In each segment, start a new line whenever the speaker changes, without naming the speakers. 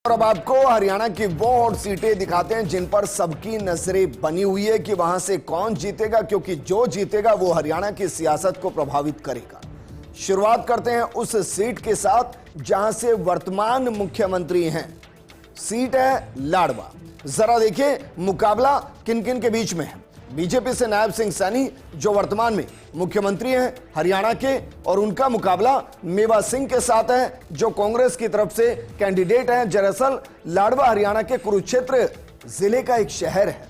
और अब आपको हरियाणा की वो और सीटें दिखाते हैं जिन पर सबकी नजरें बनी हुई है कि वहां से कौन जीतेगा, क्योंकि जो जीतेगा वो हरियाणा की सियासत को प्रभावित करेगा। शुरुआत करते हैं उस सीट के साथ जहां से वर्तमान मुख्यमंत्री हैं। सीट है लाडवा। जरा देखिए मुकाबला किन किन के बीच में है। बीजेपी से नायब सिंह सैनी जो वर्तमान में मुख्यमंत्री हैं हरियाणा के, और उनका मुकाबला मेवा सिंह के साथ है जो कांग्रेस की तरफ से कैंडिडेट हैं। दरअसल लाडवा हरियाणा के कुरुक्षेत्र जिले का एक शहर है।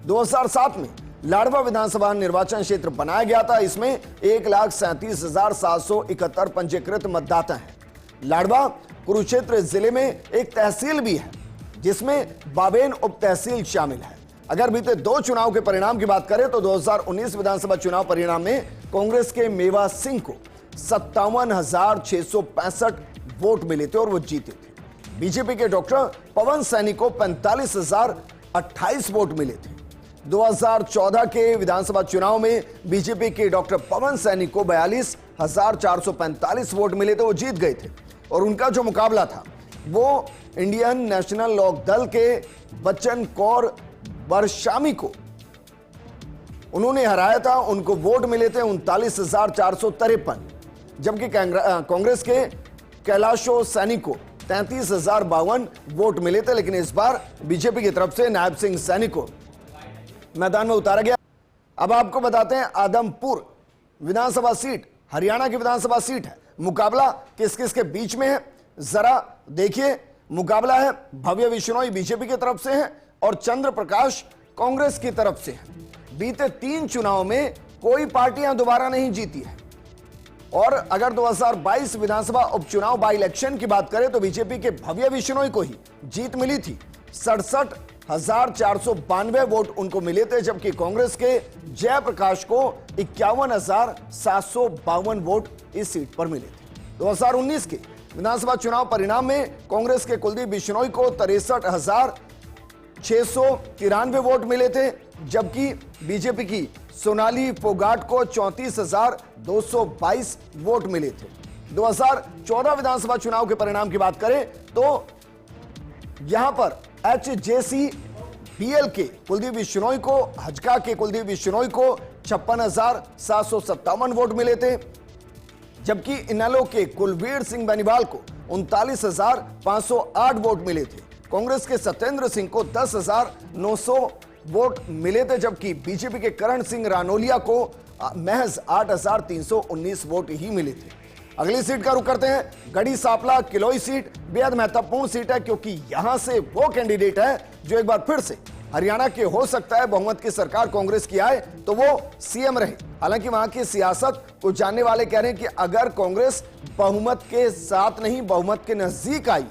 2007 में लाडवा विधानसभा निर्वाचन क्षेत्र बनाया गया था। इसमें 1,37,771 पंजीकृत मतदाता हैं। लाडवा कुरुक्षेत्र जिले में एक तहसील भी है जिसमें 52 उप तहसील शामिल है। अगर बीते दो चुनाव के परिणाम की बात करें तो 2019 विधानसभा चुनाव परिणाम में कांग्रेस के मेवा सिंह को 57,665 वोट मिले थे और वो जीते थे। बीजेपी के डॉक्टर पवन सैनी को 45,028 वोट मिले थे। 2014 के विधानसभा चुनाव में बीजेपी के डॉक्टर पवन सैनी को 42,445 वोट मिले थे, वो जीत गए थे। और उनका जो मुकाबला था वो इंडियन नेशनल लोक दल के बच्चन कौर वर्षामी को उन्होंने हराया था। उनको वोट मिले थे 39,453, जबकि कांग्रेस के कैलाशो सैनी को 33,052 वोट मिले थे। लेकिन इस बार बीजेपी की तरफ से नायब सिंह सैनी को मैदान में उतारा गया। अब आपको बताते हैं आदमपुर विधानसभा सीट हरियाणा की विधानसभा सीट है। मुकाबला किस किस के बीच में है जरा देखिए। मुकाबला है भव्य विश्नोई बीजेपी की तरफ से है और चंद्र प्रकाश कांग्रेस की तरफ से है। बीते 3 चुनाव में कोई पार्टियां दोबारा नहीं जीती है। और अगर 2022 विधानसभा उपचुनाव बाई इलेक्शन की बात करें तो बीजेपी के भव्य विश्नोई को ही जीत मिली थी। 67,492 वोट उनको मिले थे, जबकि कांग्रेस के जयप्रकाश को 51,752 वोट इस सीट पर मिले थे। 2019 के विधानसभा चुनाव परिणाम में कांग्रेस के कुलदीप बिश्नोई को 63,693 वोट मिले थे, जबकि बीजेपी की सोनाली फोगाट को 34,222 वोट मिले थे। 2014 विधानसभा चुनाव के परिणाम की बात करें तो यहां पर HJCBL के कुलदीप बिश्नोई को, हजका के कुलदीप बिश्नोई को 56,757 वोट मिले थे, जबकि इनेलो के कुलवीर सिंह बेनीवाल को 39,508 वोट मिले थे। कांग्रेस के सत्येंद्र सिंह को 10,900 वोट मिले थे, जबकि बीजेपी के करण सिंह रानोलिया को महज 8,319 वोट ही मिले थे। अगली सीट का रुख करते हैं। गढ़ी सांपला किलोई सीट बेहद महत्वपूर्ण सीट है, क्योंकि यहां से वो कैंडिडेट है जो एक बार फिर से हरियाणा के हो सकता है बहुमत की सरकार कांग्रेस की आए तो वो सीएम रहे। हालांकि वहां की सियासत को जानने वाले कह रहे हैं कि अगर कांग्रेस बहुमत के साथ नहीं बहुमत के नजदीक आई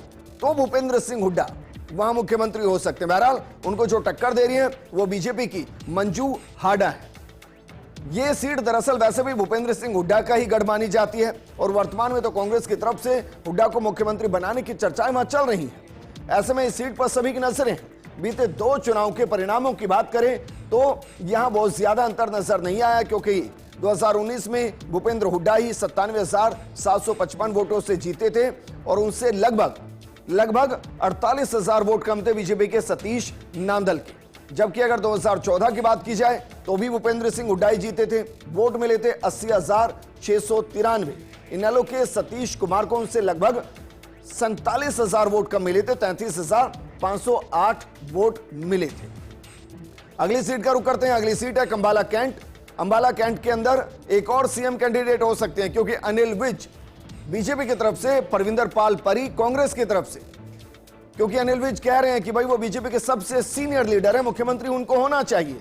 तो भूपेंद्र सिंह हुड्डा वहां मुख्यमंत्री हो सकते हैं। बहरहाल उनको जो टक्कर दे रही है वो बीजेपी की मंजू हाडा है। यह सीट दरअसल वैसे भी भूपेंद्र सिंह हुड्डा का ही गढ़ मानी जाती है और वर्तमान में तो कांग्रेस की तरफ से हुड्डा को मुख्यमंत्री बनाने की चर्चाएं वहां चल रही हैं। ऐसे में इस सीट पर सभी की नजरें हैं। बीते 2 चुनाव के परिणामों की बात करें तो यहां बहुत ज्यादा अंतर नजर नहीं आया, क्योंकि 2019 में भूपेंद्र हुड्डा ही 97,755 वोटों से जीते थे और उनसे लगभग 48,000 वोट कम थे बीजेपी के सतीश नांदल के। जबकि अगर 2014 की बात की जाए तो भी भूपेंद्र सिंह हुड्डा ही जीते थे। वोट मिले थे 80,693। इनेलो के सतीश कुमार को उनसे लगभग 47,000 वोट कम मिले थे, 33,508 वोट मिले थे। अगली सीट का रुख करते हैं। अगली सीट है कंबाला कैंट। अंबाला कैंट के अंदर एक और सीएम कैंडिडेट हो सकते हैं, क्योंकि अनिल विज बीजेपी की तरफ से, परविंदर पाल परी कांग्रेस की तरफ से, क्योंकि अनिल विज कह रहे हैं कि भाई वो बीजेपी के सबसे सीनियर लीडर है, मुख्यमंत्री उनको होना चाहिए।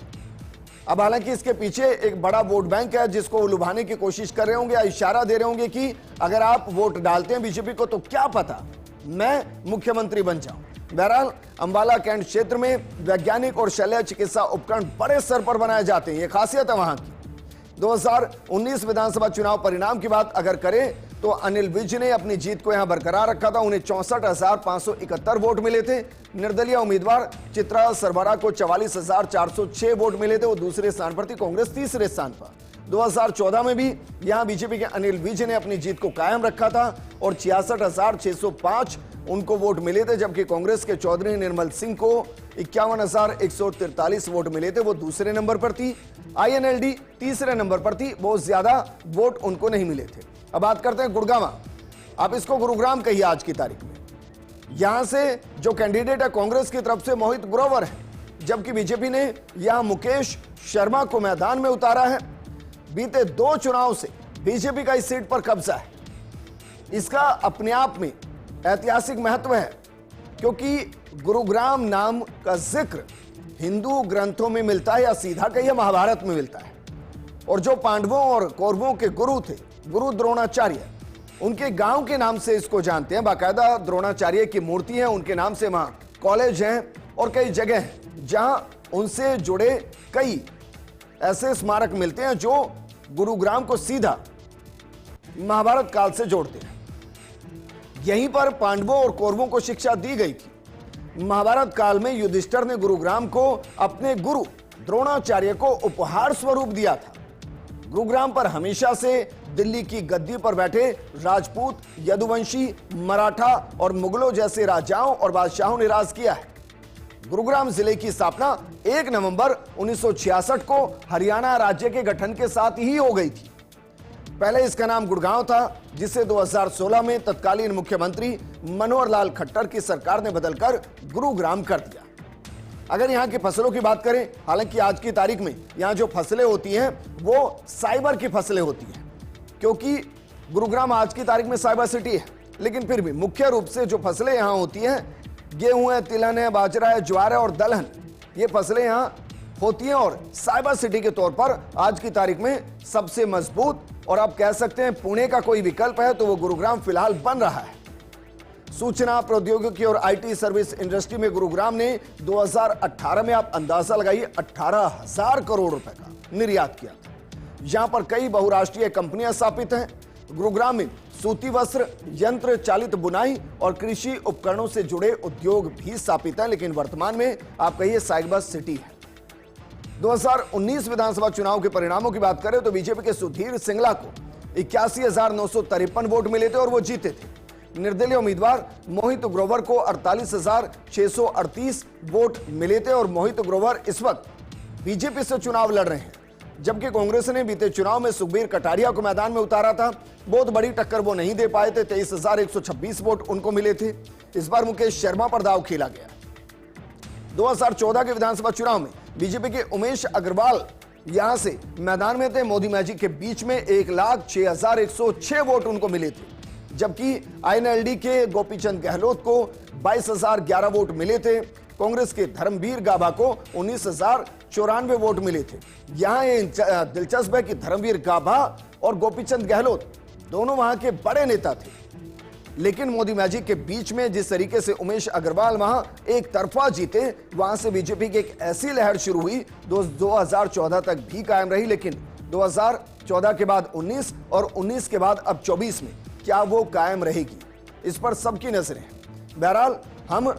अब हालांकि इसके पीछे एक बड़ा वोट बैंक है जिसको वो लुभाने की कोशिश कर रहे होंगे या इशारा दे रहे होंगे कि अगर आप वोट डालते हैं बीजेपी को तो क्या पता मैं मुख्यमंत्री बन जाऊं। बहरहाल अंबाला कैंट क्षेत्र में वैज्ञानिक और शल्य चिकित्सा उपकरण बड़े स्तर पर बनाए जाते हैं, यह खासियत है वहां की। 2019 विधानसभा चुनाव परिणाम की बात अगर करें तो अनिल विज ने अपनी जीत को यहां बरकरार रखा था। उन्हें 64,571 वोट मिले थे। निर्दलीय उम्मीदवार चित्रा सरबरा को 44,406 वोट मिले थे, वो दूसरे स्थान पर थी, कांग्रेस तीसरे स्थान पर। 2014 में भी यहां बीजेपी के अनिल विज ने अपनी जीत को कायम रखा था और 66,605 उनको वोट मिले थे, जबकि कांग्रेस के चौधरी निर्मल सिंह को 51,143 वोट मिले थे, वो दूसरे नंबर पर थी। आईएनएलडी तीसरे नंबर पर थी, बहुत ज्यादा वोट उनको नहीं मिले थे। अब बात करते हैं गुड़गांव, आप इसको गुरुग्राम कहिए आज की तारीख में। यहां से जो कैंडिडेट है कांग्रेस की तरफ से मोहित ग्रोवर है, जबकि बीजेपी ने यहां मुकेश शर्मा को मैदान में उतारा है। बीते 2 चुनाव से बीजेपी का इस सीट पर कब्जा है। इसका अपने आप में ऐतिहासिक महत्व है, क्योंकि गुरुग्राम नाम का जिक्र हिंदू ग्रंथों में मिलता है, या सीधा कहिए महाभारत में मिलता है। और जो पांडवों और कौरवों के गुरु थे, गुरु द्रोणाचार्य, उनके गांव के नाम से इसको जानते हैं। बाकायदा द्रोणाचार्य की मूर्ति है, उनके नाम से वहां कॉलेज हैं और कई जगह हैं जहां उनसे जुड़े कई ऐसे स्मारक मिलते हैं जो गुरुग्राम को सीधा महाभारत काल से जोड़ते हैं। यहीं पर पांडवों और कौरवों को शिक्षा दी गई थी। महाभारत काल में युधिष्ठिर ने गुरुग्राम को अपने गुरु द्रोणाचार्य को उपहार स्वरूप दिया था। गुरुग्राम पर हमेशा से दिल्ली की गद्दी पर बैठे राजपूत, यदुवंशी, मराठा और मुगलों जैसे राजाओं और बादशाहों ने राज किया है। गुरुग्राम जिले की स्थापना 1 नवंबर 1966 को हरियाणा राज्य के गठन के साथ ही हो गई थी। पहले इसका नाम गुड़गांव था, जिसे 2016 में तत्कालीन मुख्यमंत्री मनोहर लाल खट्टर की सरकार ने बदलकर गुरुग्राम कर दिया। अगर यहाँ की फसलों की बात करें, हालांकि आज की तारीख में यहाँ जो फसलें होती हैं वो साइबर की फसलें होती हैं, क्योंकि गुरुग्राम आज की तारीख में साइबर सिटी है, लेकिन फिर भी मुख्य रूप से जो फसलें यहाँ होती हैं, गेहूं है, तिलहन है, बाजरा है, ज्वार है और दलहन, ये फसलें यहाँ होती हैं। और साइबर सिटी के तौर पर आज की तारीख में सबसे मजबूत और आप कह सकते हैं पुणे का कोई विकल्प है तो वो गुरुग्राम फिलहाल बन रहा है। सूचना प्रौद्योगिकी और आईटी सर्विस इंडस्ट्री में गुरुग्राम ने 2018 में आप अंदाजा लगाइए 18,000 करोड़ रुपए का निर्यात किया था। यहां पर कई बहुराष्ट्रीय कंपनियां स्थापित हैं। गुरुग्राम में सूती वस्त्र, यंत्र चालित बुनाई और कृषि उपकरणों से जुड़े उद्योग भी स्थापित हैं, लेकिन वर्तमान में आप कहिए साइबर सिटी है। 2019 विधानसभा चुनाव के परिणामों की बात करें तो बीजेपी के सुधीर सिंगला को 81,953 वोट मिले थे और वो जीते थे। निर्दलीय उम्मीदवार मोहित ग्रोवर को 48,638 वोट मिले थे और मोहित ग्रोवर इस वक्त बीजेपी से चुनाव लड़ रहे हैं, जबकि कांग्रेस ने बीते चुनाव में सुखबीर कटारिया को मैदान में उतारा था। बहुत बड़ी टक्कर वो नहीं दे पाए थे, 23,126 वोट उनको मिले थे। इस बार मुकेश शर्मा पर दांव खेला गया। 2014 के विधानसभा चुनाव में बीजेपी के उमेश अग्रवाल यहां से मैदान में थे। मोदी मैजिक के बीच में 1,06,106 वोट उनको मिले थे, जबकि आईएनएलडी के गोपीचंद गहलोत को 22,011 वोट मिले थे। कांग्रेस के धर्मवीर गाबा को 19,094 वोट मिले थे। यहां ये दिलचस्प है कि धर्मवीर गाबा और गोपीचंद गहलोत दोनों वहां के बड़े नेता थे, लेकिन मोदी मैजिक के बीच में जिस तरीके से उमेश अग्रवाल वहां एक तरफा जीते, वहां से बीजेपी की एक ऐसी लहर शुरू हुई 2014 तक भी कायम रही, लेकिन 2014 के बाद 19 और 19 के बाद अब 24 में क्या वो कायम रहेगी, इस पर सबकी नजरें हैं। बहरहाल हम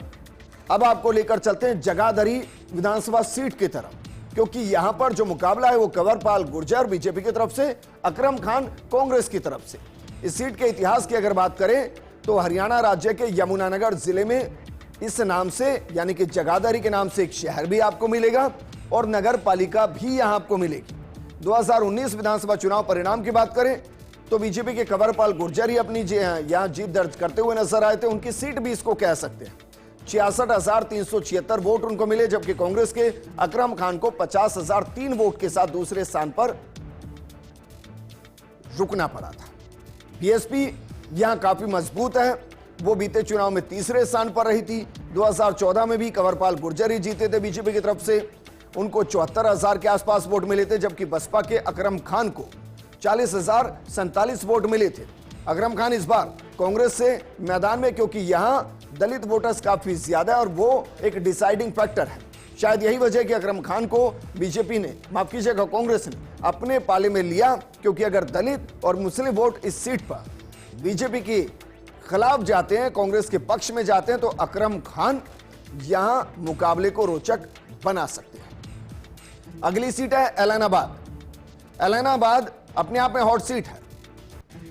अब आपको लेकर चलते हैं जगाधरी विधानसभा सीट की तरफ, क्योंकि यहां पर जो मुकाबला है वो कंवरपाल गुर्जर बीजेपी की तरफ से, अकरम खान कांग्रेस की तरफ से। इस सीट के इतिहास की अगर बात करें तो हरियाणा राज्य के यमुनानगर जिले में इस नाम से यानी कि जगाधरी के नाम से एक शहर भी आपको मिलेगा और नगर पालिका भी यहां आपको मिलेगी। 2019 विधानसभा चुनाव परिणाम की बात करें तो बीजेपी के कंवरपाल गुर्जर ही अपनी यहां जीत दर्ज करते हुए नजर आए थे। उनकी सीट भी इसको कह सकते हैं। 66,376 वोट उनको मिले, जबकि कांग्रेस के अकरम खान को 50,003 वोट के साथ दूसरे स्थान पर रुकना पड़ा था। बीएसपी यहां काफी मजबूत है, वो बीते चुनाव में तीसरे स्थान पर रही थी। 2014 में भी कंवरपाल गुर्जर ही जीते थे बीजेपी की तरफ से, उनको 74,000 के आसपास वोट मिले थे, जबकि बसपा के अकरम खान को 40,047 वोट मिले थे। अकरम खान इस बार कांग्रेस से मैदान में, क्योंकि यहां दलित वोटर्स काफी ज्यादा है और वो एक डिसाइडिंग फैक्टर है। शायद यही वजह कि अकरम खान को बीजेपी ने, माफ कीजिएगा कांग्रेस ने अपने पाले में लिया, क्योंकि अगर दलित और मुस्लिम वोट इस सीट पर बीजेपी के खिलाफ जाते हैं, कांग्रेस के पक्ष में जाते हैं, तो अकरम खान यहां मुकाबले को रोचक बना सकते हैं। अगली सीट है ऐलानाबाद। एलनाबाद अपने आप में हॉट सीट है,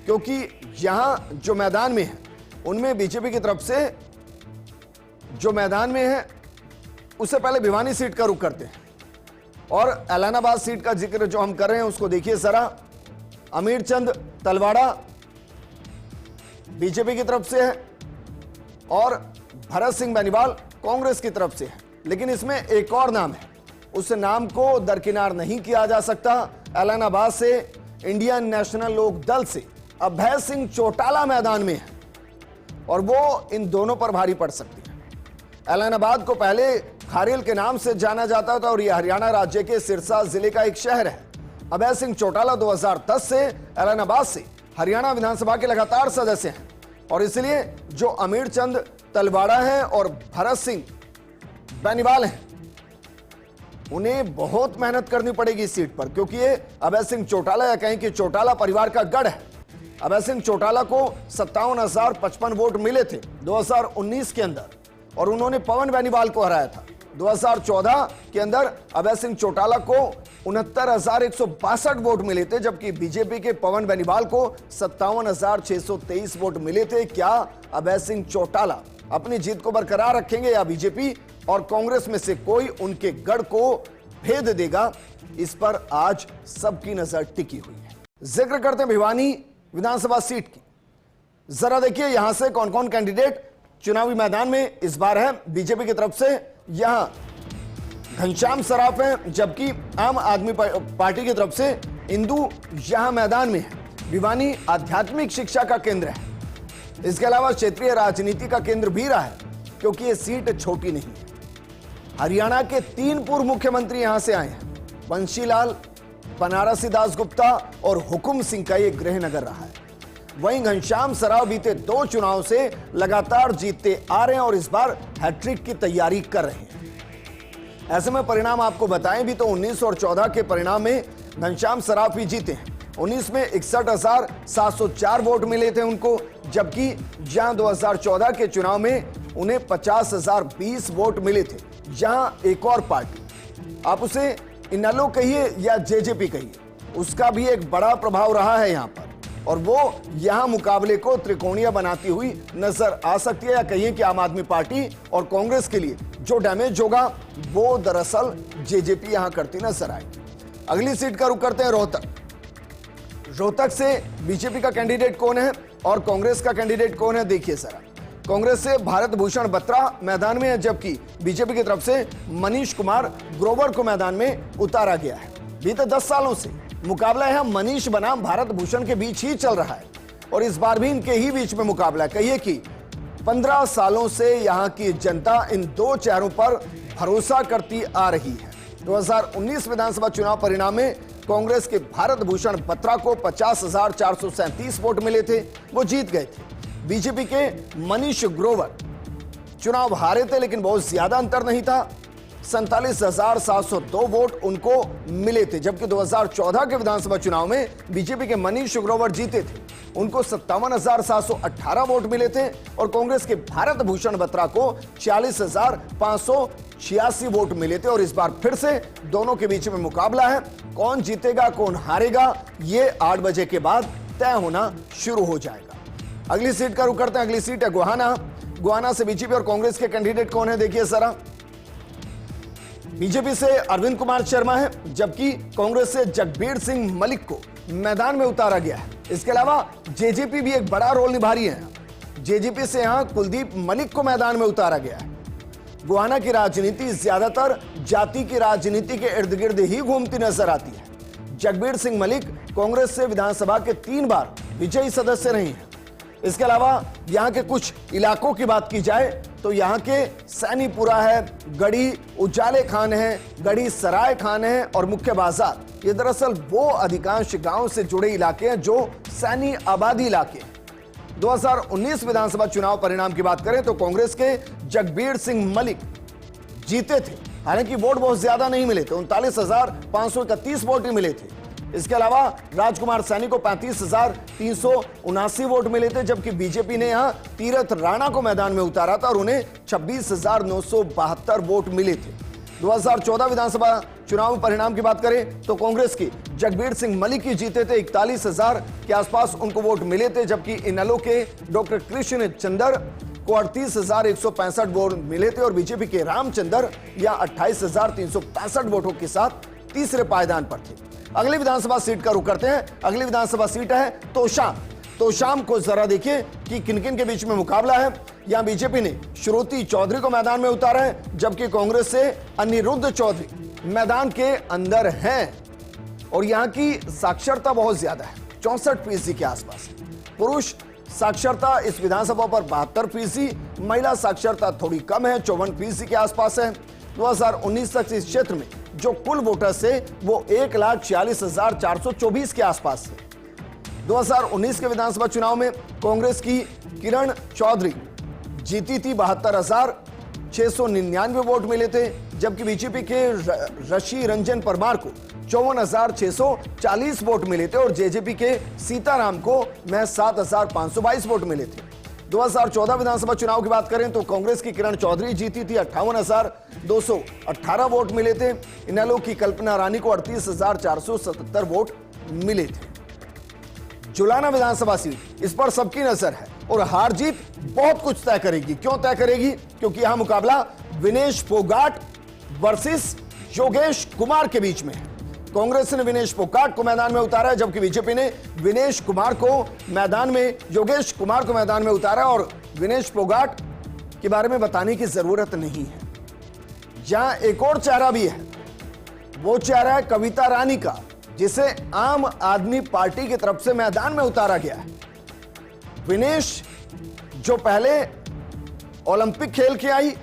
क्योंकि यहां जो मैदान में है उनमें बीजेपी की तरफ से जो मैदान में है उससे पहले भिवानी सीट का रुख करते हैं। और एलनाबाद सीट का जिक्र जो हम कर रहे हैं उसको देखिए जरा। अमीर चंद तलवाड़ा बीजेपी की तरफ से है और भरत सिंह बेनीवाल कांग्रेस की तरफ से है, लेकिन इसमें एक और नाम है, उस नाम को दरकिनार नहीं किया जा सकता। एलनाबाद से इंडियन नेशनल लोक दल से अभय सिंह चौटाला मैदान में है और वो इन दोनों पर भारी पड़ सकती है। एलनाबाद को पहले खारेल के नाम से जाना जाता था और यह हरियाणा राज्य के सिरसा जिले का एक शहर है। अभय सिंह चौटाला 2010 से एलनाबाद से हरियाणा विधानसभा के लगातार सदस्य हैं और इसलिए जो अमीर चंद तलवाड़ा है और भरत सिंह बेनीवाल हैं, उन्हें बहुत मेहनत करनी पड़ेगी इस सीट पर, क्योंकि ये अभय सिंह चौटाला या कहें कि चौटाला परिवार का गढ़ है। अभय सिंह चौटाला को 57,055 वोट मिले थे 2019 के अंदर और उन्होंने पवन बेनीवाल को हराया था। 2014 के अंदर अभय सिंह चौटाला को 69,162 वोट मिले थे, जबकि बीजेपी के पवन बेनीवाल को 57,623 वोट मिले थे। क्या अभय सिंह चौटाला अपनी जीत को बरकरार रखेंगे या बीजेपी और कांग्रेस में से कोई उनके गढ़ को भेद देगा? इस पर आज सबकी नजर टिकी हुई है। जिक्र करते हैं भिवानी विधानसभा सीट की। जरा देखिए यहां से कौन कौन कैंडिडेट चुनावी मैदान में इस बार है। बीजेपी की तरफ से यहां घनश्याम सराफ है, जबकि आम आदमी पार्टी की तरफ से इंदू यहां मैदान में है। भिवानी आध्यात्मिक शिक्षा का केंद्र है, इसके अलावा क्षेत्रीय राजनीति का केंद्र भी रहा है, क्योंकि यह सीट छोटी नहीं है। हरियाणा के 3 पूर्व मुख्यमंत्री यहां से आए हैं, बंशीलाल, बनारसी दास गुप्ता और हुकुम सिंह का यह गृह नगर रहा है। वहीं घनश्याम सराफ बीते 2 चुनाव से लगातार जीतते आ रहे हैं और इस बार हैट्रिक की तैयारी कर रहे हैं। ऐसे में परिणाम आपको बताएं भी तो 19 और 14 के परिणाम में घनश्याम सराफ ही जीते हैं। 19 में 61,704 वोट मिले थे उनको, जबकि जहां 2014 के चुनाव में उन्हें 50,020 वोट मिले थे। यहां एक और पार्टी, आप उसे इनेलो कहिए या जेजेपी कहिए, उसका भी एक बड़ा प्रभाव रहा है यहां पर और वो यहां मुकाबले को त्रिकोणीय बनाती हुई नजर आ सकती है। या कहिए कि आम आदमी पार्टी और कांग्रेस के लिए जो डैमेज होगा वो दरअसल जेजेपी यहां करती नजर आएगी। अगली सीट का रुख करते हैं रोहतक। रोहतक से बीजेपी का कैंडिडेट कौन है और कांग्रेस का कैंडिडेट कौन है, देखिए जरा। कांग्रेस से भारत भूषण बत्रा मैदान में है, जबकि बीजेपी की तरफ से मनीष कुमार ग्रोवर को मैदान में उतारा गया है। बीते 10 सालों से मुकाबला यहां मनीष बनाम भारत भूषण के बीच ही चल रहा है और इस बार भी इनके ही बीच में मुकाबला है। कहिए कि 15 सालों से यहां की जनता इन 2 चेहरों पर भरोसा करती आ रही है। 2019 विधानसभा चुनाव परिणाम में कांग्रेस के भारत भूषण बत्रा को 50,437 वोट मिले थे, वो जीत गए थे। बीजेपी के मनीष ग्रोवर चुनाव हारे थे, लेकिन बहुत ज्यादा अंतर नहीं था, 47,702 वोट उनको मिले थे। जबकि 2014 के विधानसभा चुनाव में बीजेपी के मनीष ग्रोवर जीते थे, उनको 57,718 वोट मिले थे और कांग्रेस के भारत भूषण बत्रा को 46,586 वोट मिले थे। और इस बार फिर से दोनों के बीच में मुकाबला है। कौन जीतेगा कौन हारेगा ये 8 बजे के बाद तय होना शुरू हो जाएगा। अगली सीट का रुख करते हैं। अगली सीट है गोहाना। गोहाना से बीजेपी और कांग्रेस के कैंडिडेट कौन है, देखिए जरा। बीजेपी से अरविंद कुमार शर्मा है, जबकि कांग्रेस से जगबीर सिंह मलिक को मैदान में उतारा गया है। इसके अलावा जेजेपी भी एक बड़ा रोल निभा रही है। जेजेपी से यहां कुलदीप मलिक को मैदान में उतारा गया है। गोहाना की राजनीति ज्यादातर जाति की राजनीति के इर्द गिर्द ही घूमती नजर आती है। जगबीर सिंह मलिक कांग्रेस से विधानसभा के 3 बार विजयी सदस्य रहे हैं। इसके अलावा यहां के कुछ इलाकों की बात की जाए तो यहां के सैनीपुरा है, गढ़ी उजाले खान है, गढ़ी सराय खान है और मुख्य बाजार, ये दरअसल वो अधिकांश गांव से जुड़े इलाके हैं जो सैनी आबादी इलाके हैं। 2019 विधानसभा चुनाव परिणाम की बात करें तो कांग्रेस के जगबीर सिंह मलिक जीते थे, हालांकि वोट बहुत ज्यादा नहीं मिले थे, 39,531 वोट ही मिले थे। इसके अलावा राजकुमार सैनी को 35,379 वोट मिले थे, जबकि बीजेपी ने यहां तीरथ राणा को मैदान में उतारा था और उन्हें 26,972 वोट मिले थे। 2014 विधानसभा चुनाव परिणाम की बात करें तो कांग्रेस के जगबीर सिंह मलिक जीते थे, 41,000 के आसपास उनको वोट मिले थे, जबकि इनेलो के डॉक्टर कृष्ण चंद्र को 38,165 वोट मिले थे और बीजेपी के रामचंद्र या 28,365 वोटों के साथ तीसरे पायदान पर थे। अगली विधानसभा सीट का रुख करते हैं। अगली विधानसभा सीट है तोशाम को जरा देखिए कि किन किन के बीच में मुकाबला है। यहां बीजेपी ने श्रुति चौधरी को मैदान में उतारा है, जबकि कांग्रेस से अनिरुद्ध चौधरी मैदान के अंदर हैं और यहां की साक्षरता बहुत ज्यादा है, 64% के आसपास। पुरुष साक्षरता इस विधानसभा पर 72%, महिला साक्षरता थोड़ी कम है, 54% के आसपास है। 2019 तक इस क्षेत्र में जो कुल वोटर्स है वो 1,46,424 के आसपास थे। 2019 के विधानसभा चुनाव में कांग्रेस की किरण चौधरी जीती थी, 72,699 वोट मिले थे, जबकि बीजेपी के ऋषि रंजन परमार को 54,640 वोट मिले थे और जेजेपी के सीताराम को महज 7,522 वोट मिले थे। 2014 विधानसभा चुनाव की बात करें तो कांग्रेस की किरण चौधरी जीती थी, 58,218 वोट मिले थे। इनेलो की कल्पना रानी को 38,477 वोट मिले थे। जुलाना विधानसभा सीट, इस पर सबकी नजर है और हार जीत बहुत कुछ तय करेगी। क्यों तय करेगी? क्योंकि यहां मुकाबला विनेश फोगाट वर्सेस योगेश कुमार के बीच में है। कांग्रेस ने विनेश फोगाट को मैदान में उतारा है, जबकि बीजेपी ने योगेश कुमार को मैदान में उतारा और विनेश फोगाट के बारे में बताने की जरूरत नहीं है। जहां एक और चेहरा भी है, वो चेहरा है कविता रानी का, जिसे आम आदमी पार्टी की तरफ से मैदान में उतारा गया है। विनेश जो पहले ओलंपिक खेल के आई,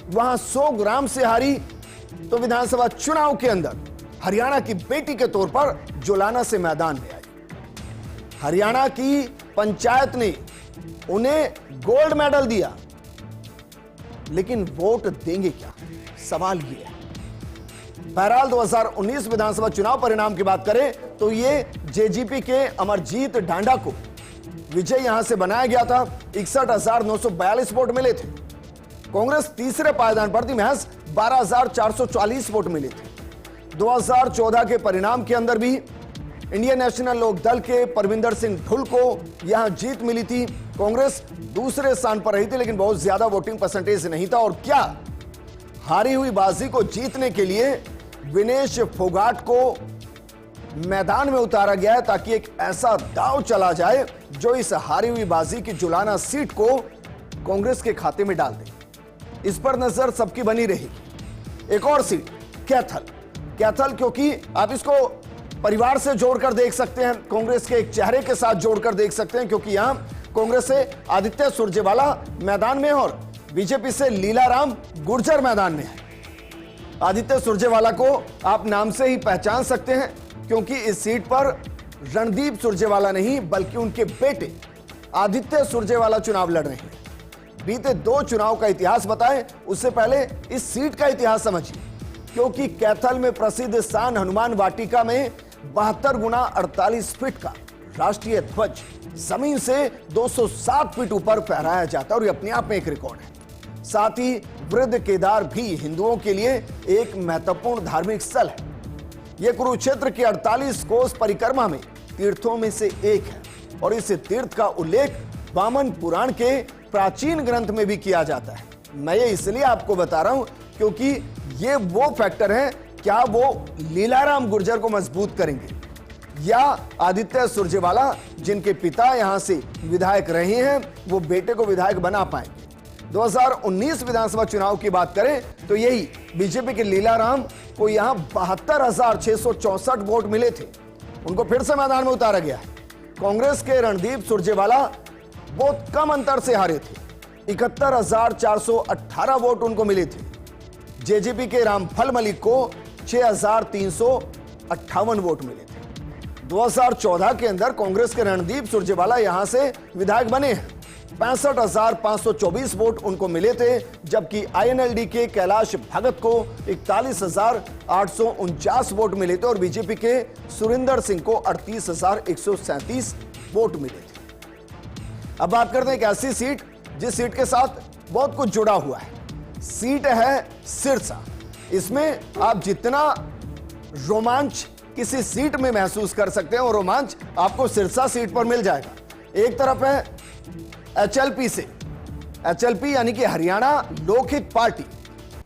वहां 100 ग्राम से हारी, तो विधानसभा चुनाव के अंदर हरियाणा की बेटी के तौर पर जुलाना से मैदान में आई। हरियाणा की पंचायत ने उन्हें गोल्ड मेडल दिया, लेकिन वोट देंगे क्या, सवाल यह है। बहरहाल 2019 विधानसभा चुनाव परिणाम की बात करें तो ये जेजेपी के अमरजीत ढांडा को विजय यहां से बनाया गया था, 61,942 वोट मिले थे। कांग्रेस तीसरे पायदान पर थी, महज 12,440 वोट मिले थे। 2014 के परिणाम के अंदर भी इंडियन नेशनल लोक दल के परविंदर सिंह ढुल को यहां जीत मिली थी। कांग्रेस दूसरे स्थान पर रही थी, लेकिन बहुत ज्यादा वोटिंग परसेंटेज नहीं था। और क्या हारी हुई बाजी को जीतने के लिए विनेश फोगाट को मैदान में उतारा गया है, ताकि एक ऐसा दांव चला जाए जो इस हारी हुई बाजी की जुलाना सीट को कांग्रेस के खाते में डाल दे। इस पर नजर सबकी बनी रहेगी। एक और सीट कैथल, क्योंकि आप इसको परिवार से जोड़कर देख सकते हैं, कांग्रेस के एक चेहरे के साथ जोड़कर देख सकते हैं, क्योंकि यहां कांग्रेस से आदित्य सुरजेवाला मैदान में और बीजेपी से लीलाराम गुर्जर मैदान में है। आदित्य सुरजेवाला को आप नाम से ही पहचान सकते हैं, क्योंकि इस सीट पर रणदीप सुरजेवाला नहीं बल्कि उनके बेटे आदित्य सुरजेवाला चुनाव लड़ रहे हैं। बीते 2 चुनाव का इतिहास बताएं, उससे पहले इस सीट का इतिहास समझिए, क्योंकि कैथल में प्रसिद्ध स्थान हनुमान वाटिका में 72 गुना 48 फीट का राष्ट्रीय ध्वज जमीन से 207 फीट ऊपर फहराया जाता है और यह अपने आप में एक रिकॉर्ड है। साथ ही वृद्ध केदार भी हिंदुओं के लिए एक महत्वपूर्ण धार्मिक स्थल है। यह कुरुक्षेत्र की 48 कोस परिक्रमा में तीर्थों में से एक है और इस तीर्थ का उल्लेख वामन पुराण के प्राचीन ग्रंथ में भी किया जाता है। मैं ये इसलिए आपको बता रहा हूं क्योंकि ये वो फैक्टर है, क्या वो लीलाराम गुर्जर को मजबूत करेंगे या आदित्य सुरजेवाला जिनके पिता यहां से विधायक रहे हैं वो बेटे को विधायक बना पाएंगे। 2019 विधानसभा चुनाव की बात करें तो यही बीजेपी के लीलाराम को यहां 72,664 वोट मिले थे, उनको फिर से मैदान में उतारा गया है। कांग्रेस के रणदीप सुरजेवाला बहुत कम अंतर से हारे थे, 71,418 वोट उनको मिले थे। जेजेपी के रामफल मलिक को 6,358 वोट मिले थे। 2014 के अंदर कांग्रेस के रणदीप सुरजेवाला यहां से विधायक बने हैं, 65,524 वोट उनको मिले थे, जबकि आईएनएलडी के कैलाश भगत को 41,849 वोट मिले थे और बीजेपी के सुरिंदर सिंह को 38,137 वोट मिले थे। अब बात करते हैं एक ऐसी सीट जिस सीट के साथ बहुत कुछ जुड़ा हुआ है। सीट है सिरसा। इसमें आप जितना रोमांच किसी सीट में महसूस कर सकते हैं और रोमांच आपको सिरसा सीट पर मिल जाएगा। एक तरफ है एचएलपी से, एचएलपी यानी कि हरियाणा लोकहित पार्टी।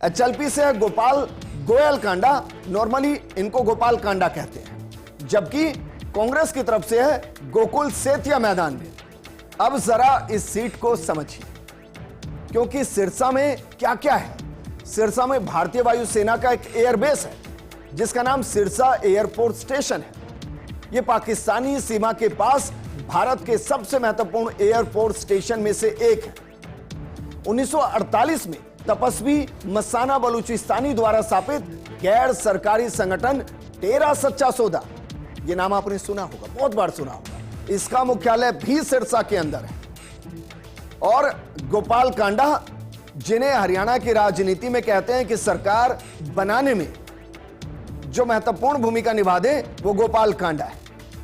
एचएलपी से है गोपाल गोयल कांडा, नॉर्मली इनको गोपाल कांडा कहते हैं। जबकि कांग्रेस की तरफ से है गोकुल सेतिया मैदान में। अब जरा इस सीट को समझिए, क्योंकि सिरसा में क्या क्या है। सिरसा में भारतीय वायुसेना का एक एयरबेस है जिसका नाम सिरसा एयरपोर्ट स्टेशन है। यह पाकिस्तानी सीमा के पास भारत के सबसे महत्वपूर्ण एयरपोर्ट स्टेशन में से एक है। 1948 में तपस्वी मसाना बलूचिस्तानी द्वारा स्थापित गैर सरकारी संगठन टेरा सच्चा सौदा, यह नाम आपने सुना होगा, बहुत बार सुना होगा। इसका मुख्यालय भी सिरसा के अंदर है। और गोपाल कांडा, जिन्हें हरियाणा की राजनीति में कहते हैं कि सरकार बनाने में जो महत्वपूर्ण भूमिका निभा दे, वो गोपाल कांडा है।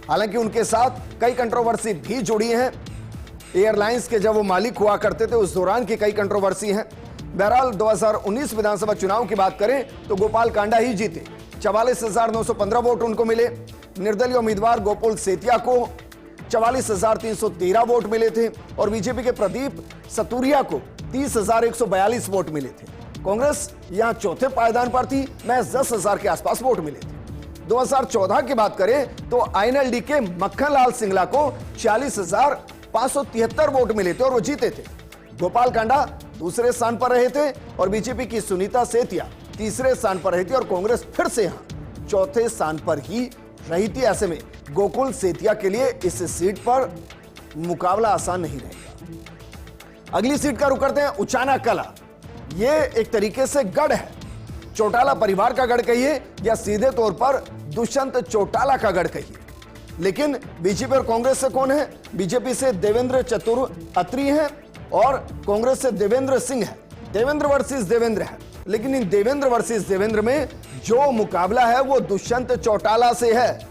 हालांकि उनके साथ कई कंट्रोवर्सी भी जुड़ी हैं। एयरलाइंस के जब वो मालिक हुआ करते थे उस दौरान की कई कंट्रोवर्सी हैं। बहरहाल 2019 विधानसभा चुनाव की बात करें तो गोपाल कांडा ही जीते। 44,915 वोट उनको मिले। निर्दलीय उम्मीदवार गोकुल सेतिया को 44,313 वोट मिले थे और बीजेपी के प्रदीप सतुरिया को 30,142 वोट मिले थे। कांग्रेस यहां चौथे पायदान पर थी, महज 10,000 के आसपास वोट मिले थे। 2014 की बात करें तो आईएनएलडी के मक्खन लाल सिंगला को 40,573 वोट मिले थे और वो जीते थे। गोपाल कांडा दूसरे स्थान पर रहे थे और बीजेपी की सुनीता सेतिया तीसरे स्थान पर रही थी और कांग्रेस फिर से यहां चौथे स्थान पर ही रही थी। ऐसे में गोकुल सेतिया के लिए इस सीट पर मुकाबला आसान नहीं रहेगा। अगली सीट का रुख करते हैं उचाना कला। यह एक तरीके से गढ़ है, चौटाला परिवार का गढ़ कहिए या सीधे तौर पर दुष्यंत चौटाला का गढ़ कहिए। लेकिन बीजेपी और कांग्रेस से कौन है? बीजेपी से देवेंद्र चतुर अत्री है और कांग्रेस से देवेंद्र सिंह है। देवेंद्र वर्सेस देवेंद्र है, लेकिन इन देवेंद्र वर्सेस देवेंद्र में जो मुकाबला है वो दुष्यंत चौटाला से है।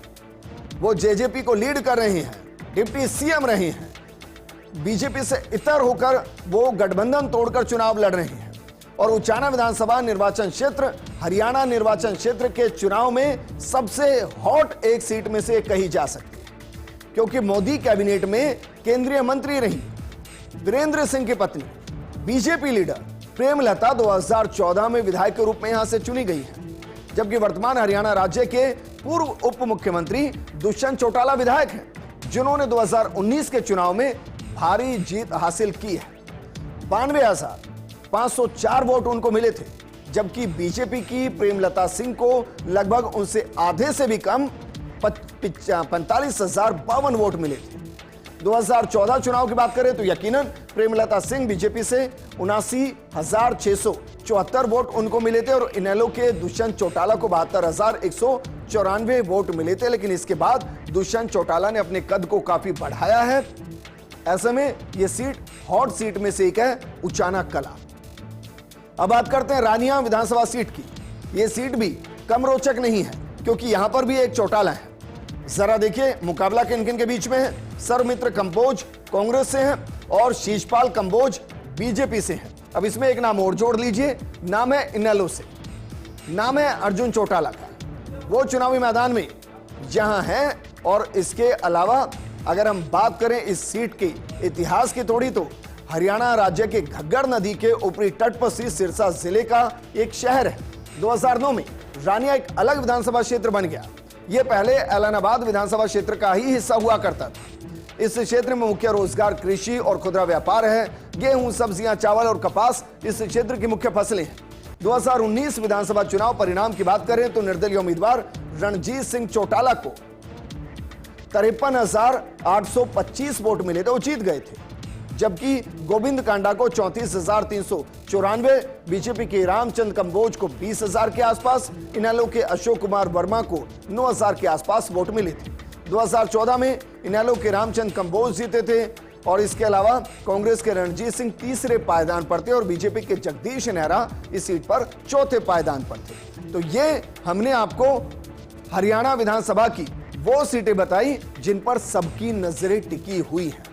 वो जेजेपी को लीड कर रहे हैं, डिप्टी सीएम रहे हैं। बीजेपी से इतर होकर वो गठबंधन तोड़कर चुनाव लड़ रहे हैं और उचाना विधानसभा निर्वाचन क्षेत्र हरियाणा निर्वाचन क्षेत्र के चुनाव में सबसे हॉट एक सीट में से कही जा सकती है, क्योंकि मोदी कैबिनेट में केंद्रीय मंत्री रही वीरेंद्र सिंह की पत्नी बीजेपी लीडर प्रेमलता 2014 में विधायक के रूप में यहां से चुनी गई है, जबकि वर्तमान हरियाणा राज्य के पूर्व उप मुख्यमंत्री दुष्यंत चौटाला विधायक हैं, जिन्होंने 2019 के चुनाव में भारी जीत हासिल की है। 92,504 वोट उनको मिले थे, जबकि बीजेपी की प्रेमलता सिंह को लगभग उनसे आधे से भी कम 45,052 वोट मिले थे। 2014 चुनाव की बात करें तो यकीनन प्रेमलता सिंह बीजेपी से 79,674 वोट उनको मिले थे और इनेलो के दुष्यंत चौटाला को 72,194 वोट मिले थे। लेकिन इसके बाद दुष्यंत चौटाला ने अपने कद को काफी बढ़ाया है। ऐसे में यह सीट हॉट सीट में से एक है, उचाना कला। अब बात करते हैं रानिया विधानसभा सीट की। यह सीट भी कम रोचक नहीं है, क्योंकि यहां पर भी एक चौटाला है। जरा देखिए मुकाबला किन किन के बीच में है। सर्वमित्र कंबोज कांग्रेस से हैं और शीशपाल कंबोज बीजेपी से हैं। अब इसमें एक नाम और जोड़ लीजिए, नाम है इनेलो से, नाम है अर्जुन चौटाला का। वो चुनावी मैदान में यहां है। और इसके अलावा अगर हम बात करें इस सीट के इतिहास की थोड़ी, तो हरियाणा राज्य के घग्गर नदी के ऊपरी तट पर स्थित सिरसा जिले का एक शहर है। 2009 में रानिया एक अलग विधानसभा क्षेत्र बन गया। यह पहले एलनाबाद विधानसभा क्षेत्र का ही हिस्सा हुआ करता था। इस क्षेत्र में मुख्य रोजगार कृषि और खुदरा व्यापार है। गेहूं, सब्जियां, चावल और कपास इस क्षेत्र की मुख्य फसलें हैं। 2019 विधानसभा चुनाव परिणाम की बात करें तो निर्दलीय उम्मीदवार रणजीत सिंह चौटाला को 53,825 वोट मिले थे, वो जीत गए थे। जबकि गोविंद कांडा को 34,394, बीजेपी के रामचंद्र कंबोज को 20,000 के आसपास, इनेलो के अशोक कुमार वर्मा को 9,000 के आसपास वोट मिले थे। 2014 में इनेलो के रामचंद्र कंबोज जीते थे और इसके अलावा कांग्रेस के रणजीत सिंह तीसरे पायदान पर थे और बीजेपी के जगदीश नेहरा इस सीट पर चौथे पायदान पर थे। तो ये हमने आपको हरियाणा विधानसभा की वो सीटें बताई जिन पर सबकी नजरें टिकी हुई हैं।